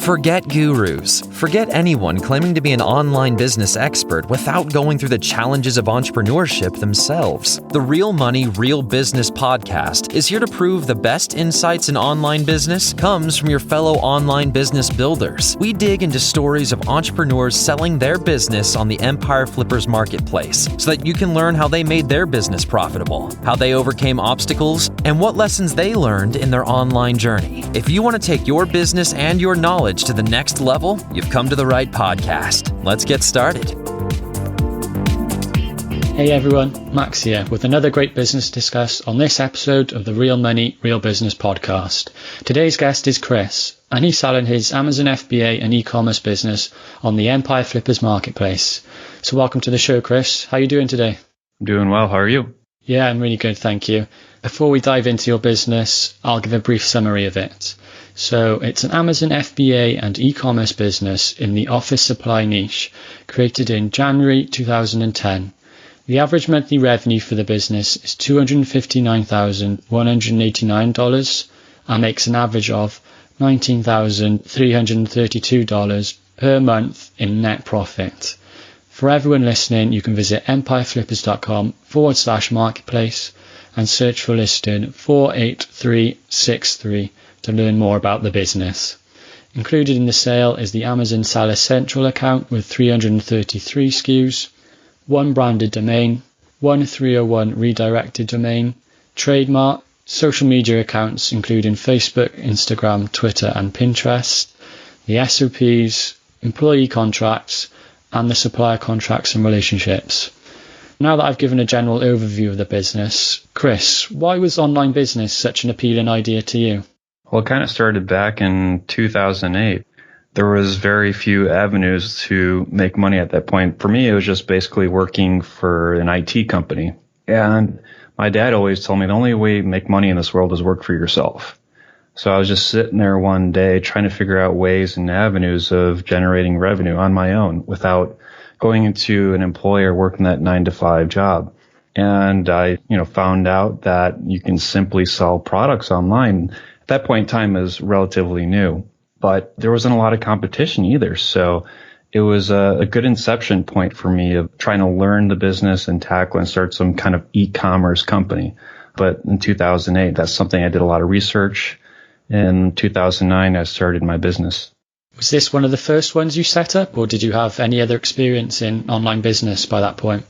Forget gurus. Forget anyone claiming to be an online business expert without going through the challenges of entrepreneurship themselves. The Real Money, Real Business podcast is here to prove the best insights in online business comes from your fellow online business builders. We dig into stories of entrepreneurs selling their business on the Empire Flippers marketplace so that you can learn how they made their business profitable, how they overcame obstacles, and what lessons they learned in their online journey. If you want to take your business and your knowledge to the next level, you've come to the right podcast. Let's get started. Hey everyone, Max here with another great business to discuss on this episode of the Real Money, Real Business podcast. Today's guest is Chris, and he's selling his Amazon FBA and e-commerce business on the Empire Flippers marketplace. So welcome to the show, Chris. How are you doing today? I'm doing well. How are you? Yeah, I'm really good, thank you. Before we dive into your business, I'll give a brief summary of it. So it's an Amazon FBA and e-commerce business in the office supply niche, created in January 2010. The average monthly revenue for the business is $259,189 and makes an average of $19,332 per month in net profit. For everyone listening, you can visit empireflippers.com/marketplace and search for listing 48363 to learn more about the business. Included in the sale is the Amazon Seller Central account with 333 SKUs, one branded domain, one 301 redirected domain, trademark, social media accounts including Facebook, Instagram, Twitter and Pinterest, the SOPs, employee contracts, and the supplier contracts and relationships. Now that I've given a general overview of the business, Chris, why was online business such an appealing idea to you? Well, it kind of started back in 2008. There was very few avenues to make money at that point. For me, it was just basically working for an IT company. And my dad always told me the only way to make money in this world is work for yourself. So I was just sitting there one day trying to figure out ways and avenues of generating revenue on my own without going into an employer working that 9-to-5 job. And I, found out that you can simply sell products online. At that point in time, it was relatively new, but there wasn't a lot of competition either. So it was a good inception point for me of trying to learn the business and tackle and start some kind of e-commerce company. But in 2008, that's something I did a lot of research. In 2009, I started my business. Was this one of the first ones you set up, or did you have any other experience in online business by that point?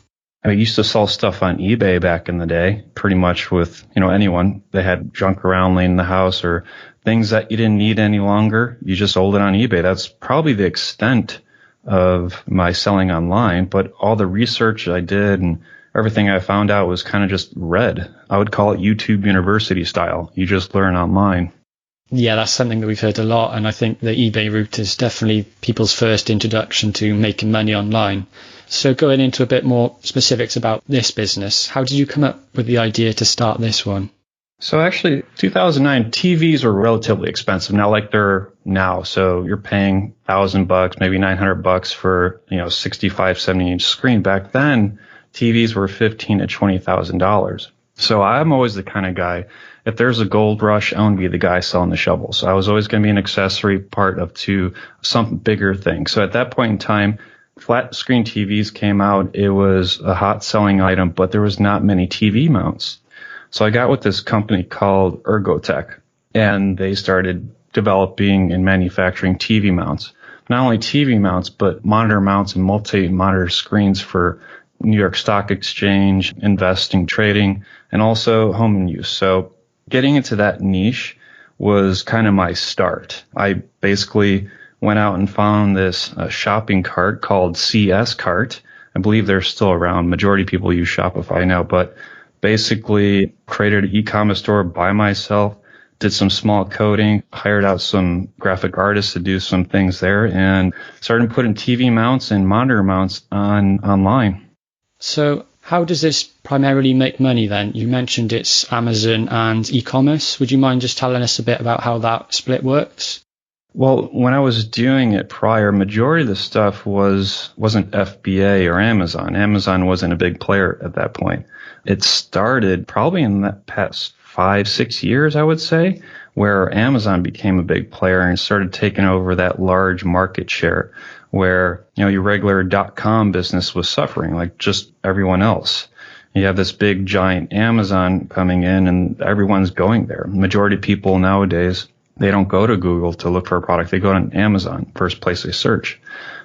I used to sell stuff on eBay back in the day, pretty much with, anyone. They had junk around laying in the house or things that you didn't need any longer. You just sold it on eBay. That's probably the extent of my selling online. But all the research I did and everything I found out was kind of just read. I would call it YouTube University style. You just learn online. Yeah, that's something that we've heard a lot. And I think the eBay route is definitely people's first introduction to making money online. So going into a bit more specifics about this business, how did you come up with the idea to start this one? So actually, 2009, TVs were relatively expensive, not like they're now. So you're paying $1,000, maybe $900 for, 65, 70-inch screen. Back then, TVs were $15,000 to $20,000. So I'm always the kind of guy, if there's a gold rush, I want to be the guy selling the shovel. So I was always going to be an accessory part to some bigger thing. So at that point in time, flat screen TVs came out. It was a hot selling item, but there was not many TV mounts. So I got with this company called Ergotech, and they started developing and manufacturing TV mounts. Not only TV mounts, but monitor mounts and multi-monitor screens for New York Stock Exchange, investing, trading, and also home and use. So getting into that niche was kind of my start. I basically went out and found this shopping cart called CS Cart. I believe they're still around. Majority of people use Shopify now, but basically created an e-commerce store by myself, did some small coding, hired out some graphic artists to do some things there, and started putting TV mounts and monitor mounts online. So how does this primarily make money then? You mentioned it's Amazon and e-commerce. Would you mind just telling us a bit about how that split works? Well, when I was doing it prior, majority of the stuff wasn't FBA or Amazon. Amazon wasn't a big player at that point. It started probably in the past 5-6 years, I would say, where Amazon became a big player and started taking over that large market share where, your regular .com business was suffering like just everyone else. You have this big giant Amazon coming in and everyone's going there. Majority of people nowadays, they don't go to Google to look for a product. They go to Amazon, first place they search.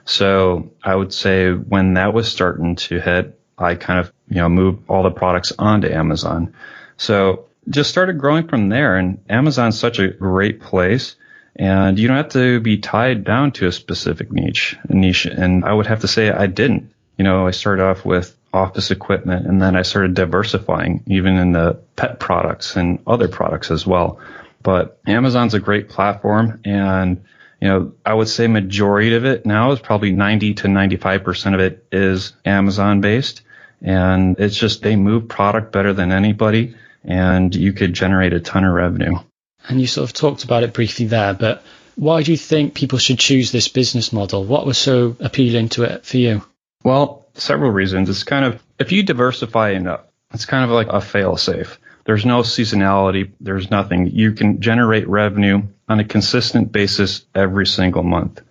So I would say when that was starting to hit, I kind of, moved all the products onto Amazon. So just started growing from there. And Amazon's such a great place. And you don't have to be tied down to a specific niche. And I would have to say I didn't. I started off with office equipment, and then I started diversifying even in the pet products and other products as well. But Amazon's a great platform, and I would say majority of it now is probably 90 to 95% of it is Amazon based, and it's just they move product better than anybody, and you could generate a ton of revenue. And you sort of talked about it briefly there, but why do you think people should choose this business model? What was so appealing to it for you? Well, several reasons. It's kind of, if you diversify enough, it's kind of like a fail safe. There's no seasonality. There's nothing. You can generate revenue on a consistent basis every single month.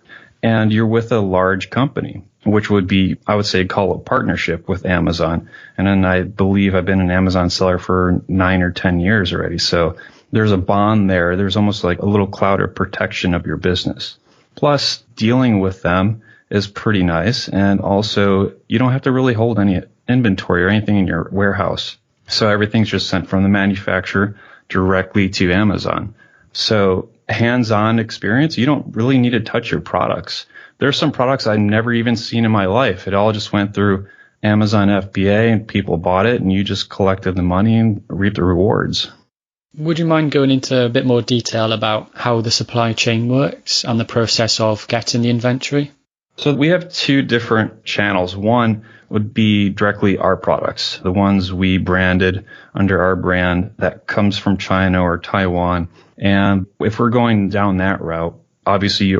And you're with a large company, which would be, I would say, call a partnership with Amazon. And then I believe I've been an Amazon seller for 9 or 10 years already. So there's a bond there. There's almost like a little cloud of protection of your business. Plus, dealing with them is pretty nice. And also, you don't have to really hold any inventory or anything in your warehouse. So everything's just sent from the manufacturer directly to Amazon. So hands-on experience, you don't really need to touch your products. There's some products I've never even seen in my life. It all just went through Amazon FBA and people bought it and you just collected the money and reaped the rewards. Would you mind going into a bit more detail about how the supply chain works and the process of getting the inventory? So we have two different channels. One would be directly our products, the ones we branded under our brand that comes from China or Taiwan. And if we're going down that route, obviously you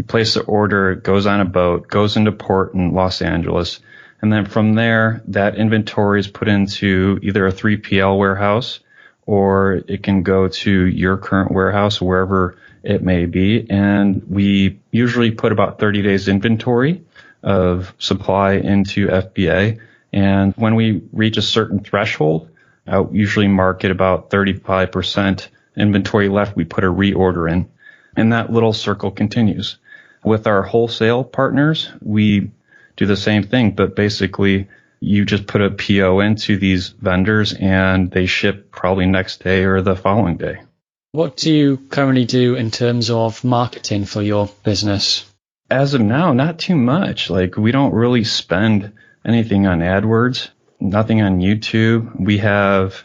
place the order, it goes on a boat, goes into port in Los Angeles. And then from there, that inventory is put into either a 3PL warehouse or it can go to your current warehouse, wherever it may be. And we usually put about 30 days inventory of supply into FBA. And when we reach a certain threshold, I usually market about 35% inventory left. We put a reorder in, and that little circle continues. With our wholesale partners, we do the same thing, but basically you just put a PO into these vendors and they ship probably next day or the following day. What do you currently do in terms of marketing for your business? As of now, not too much. Like, we don't really spend anything on AdWords, nothing on YouTube. We have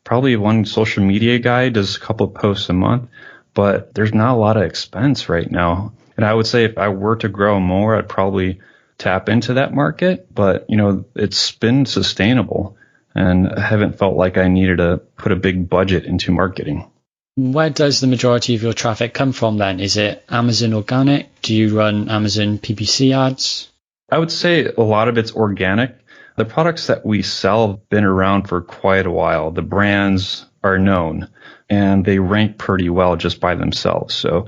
probably one social media guy does a couple of posts a month, but there's not a lot of expense right now. And I would say if I were to grow more, I'd probably tap into that market, but it's been sustainable and I haven't felt like I needed to put a big budget into marketing. Where does the majority of your traffic come from then? Is it Amazon organic? Do you run Amazon PPC ads? I would say a lot of it's organic. The products that we sell have been around for quite a while. The brands are known and they rank pretty well just by themselves. So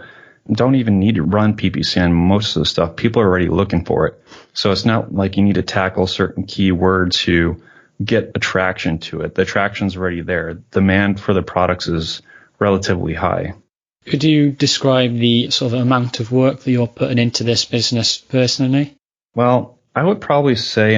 don't even need to run PPC on most of the stuff. People are already looking for it. So it's not like you need to tackle certain keywords to get attraction to it. The attraction's already there. Demand for the products is relatively high. Could you describe the sort of amount of work that you're putting into this business personally? Well, I would probably say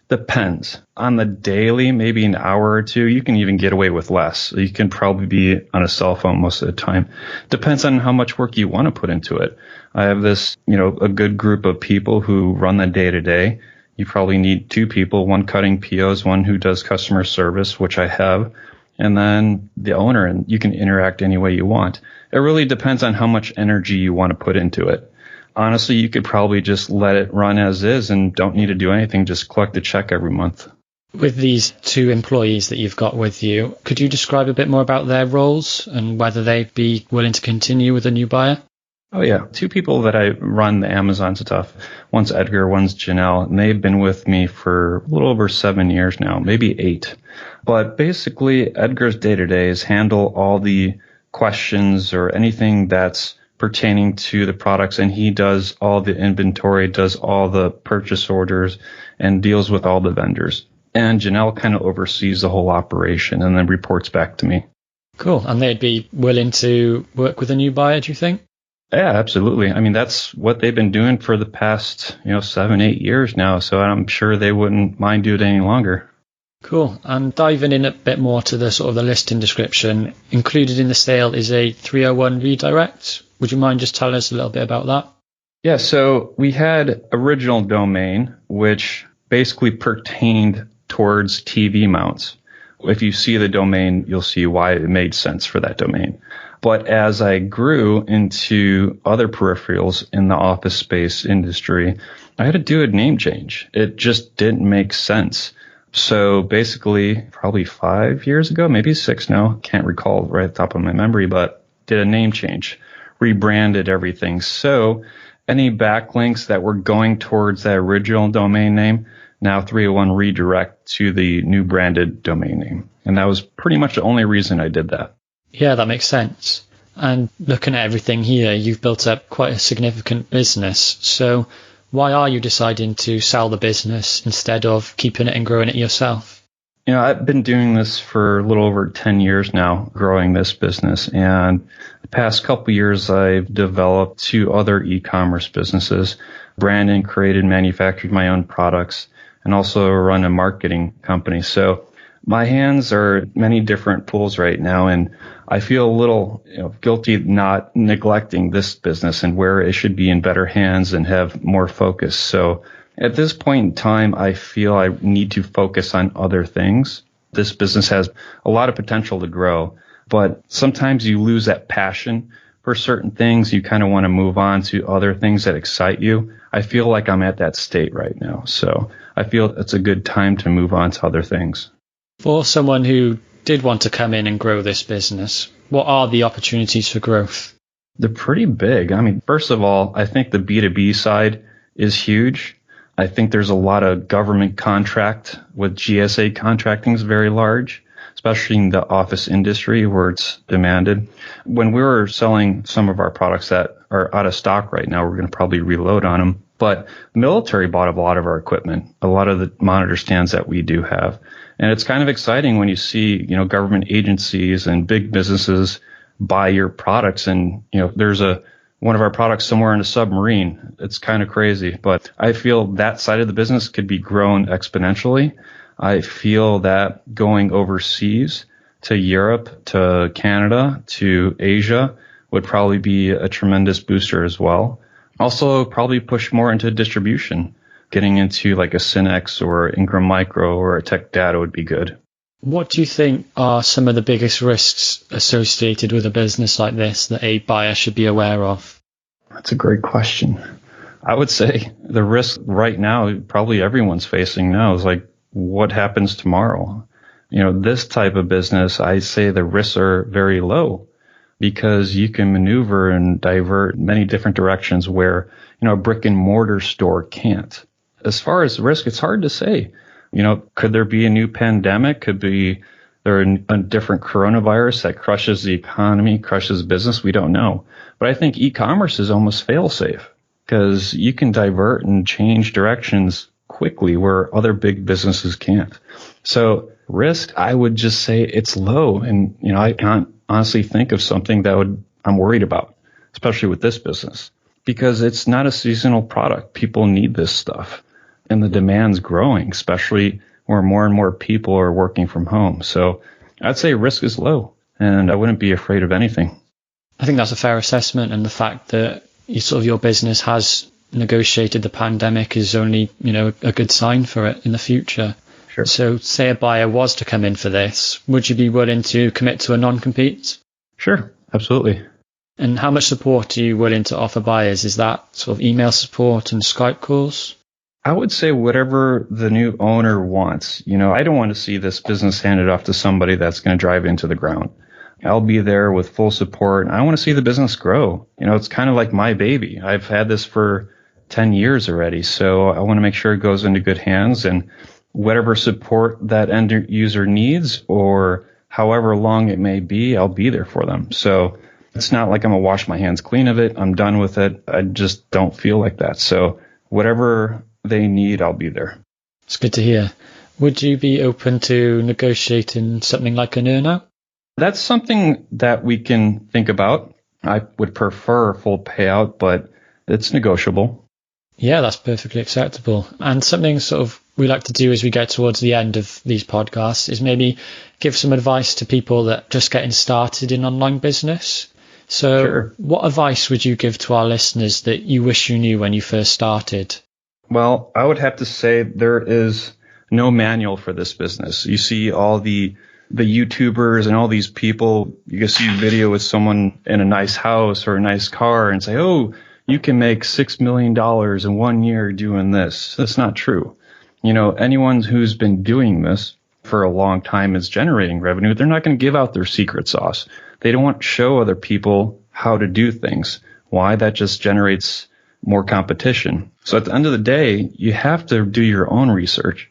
depends. On the daily, maybe an hour or two, you can even get away with less. You can probably be on a cell phone most of the time. Depends on how much work you want to put into it. I have this, a good group of people who run the day to day. You probably need two people, one cutting POs, one who does customer service, which I have, and then the owner, and you can interact any way you want. It really depends on how much energy you want to put into it. Honestly, you could probably just let it run as is and don't need to do anything, just collect a check every month. With these two employees that you've got with you, could you describe a bit more about their roles and whether they'd be willing to continue with a new buyer? Oh, yeah. Two people that I run the Amazon stuff. One's Edgar, one's Janelle, and they've been with me for a little over 7 years now, maybe 8. But basically, Edgar's day-to-day is handle all the questions or anything that's pertaining to the products. And he does all the inventory, does all the purchase orders, and deals with all the vendors. And Janelle kind of oversees the whole operation and then reports back to me. Cool. And they'd be willing to work with a new buyer, do you think? Yeah, absolutely. I mean, that's what they've been doing for the past, 7-8 years now. So I'm sure they wouldn't mind doing it any longer. Cool. And diving in a bit more to the sort of the listing description, included in the sale is a 301 redirect. Would you mind just telling us a little bit about that? Yeah, so we had original domain, which basically pertained towards TV mounts. If you see the domain, you'll see why it made sense for that domain. But as I grew into other peripherals in the office space industry, I had to do a name change. It just didn't make sense. So basically, probably 5 years ago, maybe 6 now, can't recall right at the top of my memory, but did a name change, rebranded everything. So any backlinks that were going towards that original domain name, now 301 redirect to the new branded domain name. And that was pretty much the only reason I did that. Yeah, that makes sense. And looking at everything here, you've built up quite a significant business. So why are you deciding to sell the business instead of keeping it and growing it yourself? I've been doing this for a little over 10 years now, growing this business. And the past couple of years, I've developed 2 other e-commerce businesses, branded, created, manufactured my own products, and also run a marketing company. So my hands are many different pools right now, and I feel a little guilty not neglecting this business and where it should be in better hands and have more focus. So at this point in time, I feel I need to focus on other things. This business has a lot of potential to grow, but sometimes you lose that passion for certain things. You kind of want to move on to other things that excite you. I feel like I'm at that state right now. So I feel it's a good time to move on to other things. For someone who did want to come in and grow this business, what are the opportunities for growth? They're pretty big. I mean, first of all, I think the B2B side is huge. I think there's a lot of government contract with GSA contracting is very large, especially in the office industry where it's demanded. When we were selling some of our products that are out of stock right now, we're going to probably reload on them. But the military bought a lot of our equipment, a lot of the monitor stands that we do have. And it's kind of exciting when you see, government agencies and big businesses buy your products. And, there's one of our products somewhere in a submarine. It's kind of crazy, but I feel that side of the business could be grown exponentially. I feel that going overseas to Europe, to Canada, to Asia would probably be a tremendous booster as well. Also, probably push more into distribution. Getting into like a Synex or Ingram Micro or a Tech Data would be good. What do you think are some of the biggest risks associated with a business like this that a buyer should be aware of? That's a great question. I would say the risk right now, probably everyone's facing now, is like, what happens tomorrow? This type of business, I say the risks are very low because you can maneuver and divert many different directions where, a brick and mortar store can't. As far as risk, it's hard to say. Could there be a new pandemic? Could there a different coronavirus that crushes the economy, crushes business? We don't know. But I think e-commerce is almost fail-safe because you can divert and change directions quickly where other big businesses can't. So risk, I would just say it's low. And, I can't honestly think of something that I'm worried about, especially with this business, because it's not a seasonal product. People need this stuff. And the demand's growing, especially where more and more people are working from home. So I'd say risk is low, and I wouldn't be afraid of anything. I think that's a fair assessment, and the fact that your business has negotiated the pandemic is only, a good sign for it in the future. Sure. So say a buyer was to come in for this, would you be willing to commit to a non-compete? Sure, absolutely. And how much support are you willing to offer buyers? Is that sort of email support and Skype calls? I would say whatever the new owner wants. I don't want to see this business handed off to somebody that's going to drive into the ground. I'll be there with full support. I want to see the business grow. It's kind of like my baby. I've had this for 10 years already. So I want to make sure it goes into good hands, and whatever support that end user needs or however long it may be, I'll be there for them. So it's not like I'm going to wash my hands clean of it. I'm done with it. I just don't feel like that. So whatever they need, I'll be there. It's good to hear. Would you be open to negotiating something like an earnout? That's something that we can think about. I would prefer a full payout, but it's negotiable. Yeah, that's perfectly acceptable. And something sort of we like to do as we get towards the end of these podcasts is maybe give some advice to people that are just getting started in online business. So Sure. What advice would you give to our listeners that you wish you knew when you first started? Well, I would have to say there is no manual for this business. You see all the YouTubers and all these people, you can see a video with someone in a nice house or a nice car and say, oh, you can make $6 million in 1 year doing this. That's not true. Anyone who's been doing this for a long time is generating revenue. They're not going to give out their secret sauce. They don't want to show other people how to do things. Why? That just generates more competition. So at the end of the day, you have to do your own research.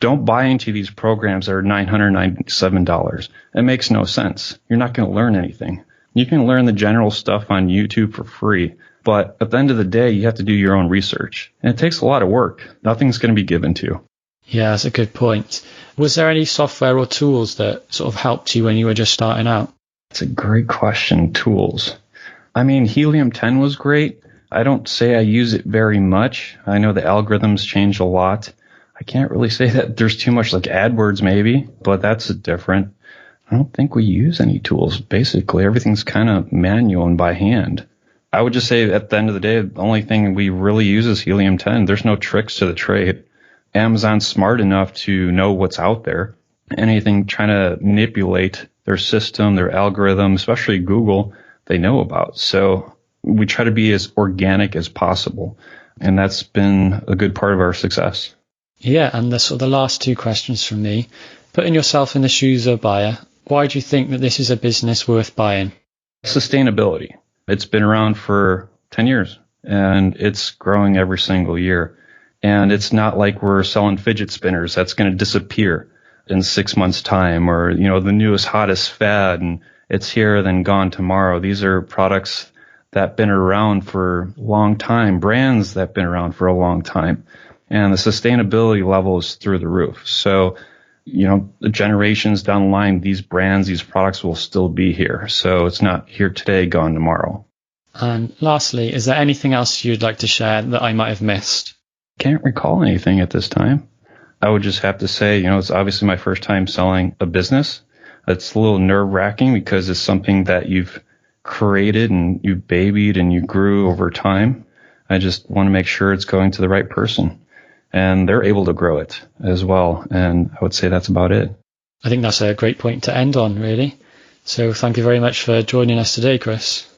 Don't buy into these programs that are $997. It makes no sense. You're not going to learn anything. You can learn the general stuff on YouTube for free, but at the end of the day, you have to do your own research. And it takes a lot of work. Nothing's going to be given to you. Yeah, that's a good point. Was there any software or tools that sort of helped you when you were just starting out? It's a great question. Tools. Helium 10 was great. I don't say I use it very much. I know the algorithms change a lot. I can't really say that there's too much, like AdWords maybe, but that's different. I don't think we use any tools. Basically, everything's kind of manual and by hand. I would just say at the end of the day, the only thing we really use is Helium 10. There's no tricks to the trade. Amazon's smart enough to know what's out there. Anything trying to manipulate their system, their algorithm, especially Google, they know about. So we try to be as organic as possible. And that's been a good part of our success. Yeah, and the last two questions from me. Putting yourself in the shoes of a buyer, why do you think that this is a business worth buying? Sustainability. It's been around for 10 years and it's growing every single year. And it's not like we're selling fidget spinners that's going to disappear in 6 months' time, or, the newest, hottest fad and it's here, then gone tomorrow. These are products that have been around for a long time, brands that have been around for a long time. And the sustainability level is through the roof. So, the generations down the line, these brands, these products will still be here. So it's not here today, gone tomorrow. And lastly, is there anything else you'd like to share that I might have missed? Can't recall anything at this time. I would just have to say, it's obviously my first time selling a business. It's a little nerve-wracking because it's something that you've created and you babied and you grew over time. I just want to make sure it's going to the right person and they're able to grow it as well. And I would say that's about it. I think that's a great point to end on, really. So thank you very much for joining us today, Chris.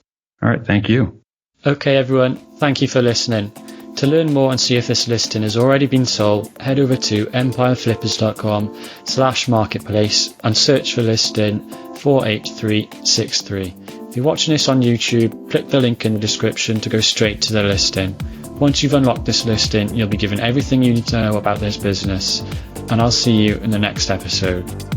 All right. Thank you. Okay, everyone. Thank you for listening. To learn more and see if this listing has already been sold, head over to empireflippers.com/marketplace and search for listing 48363. If you're watching this on YouTube, click the link in the description to go straight to the listing. Once you've unlocked this listing, you'll be given everything you need to know about this business. And I'll see you in the next episode.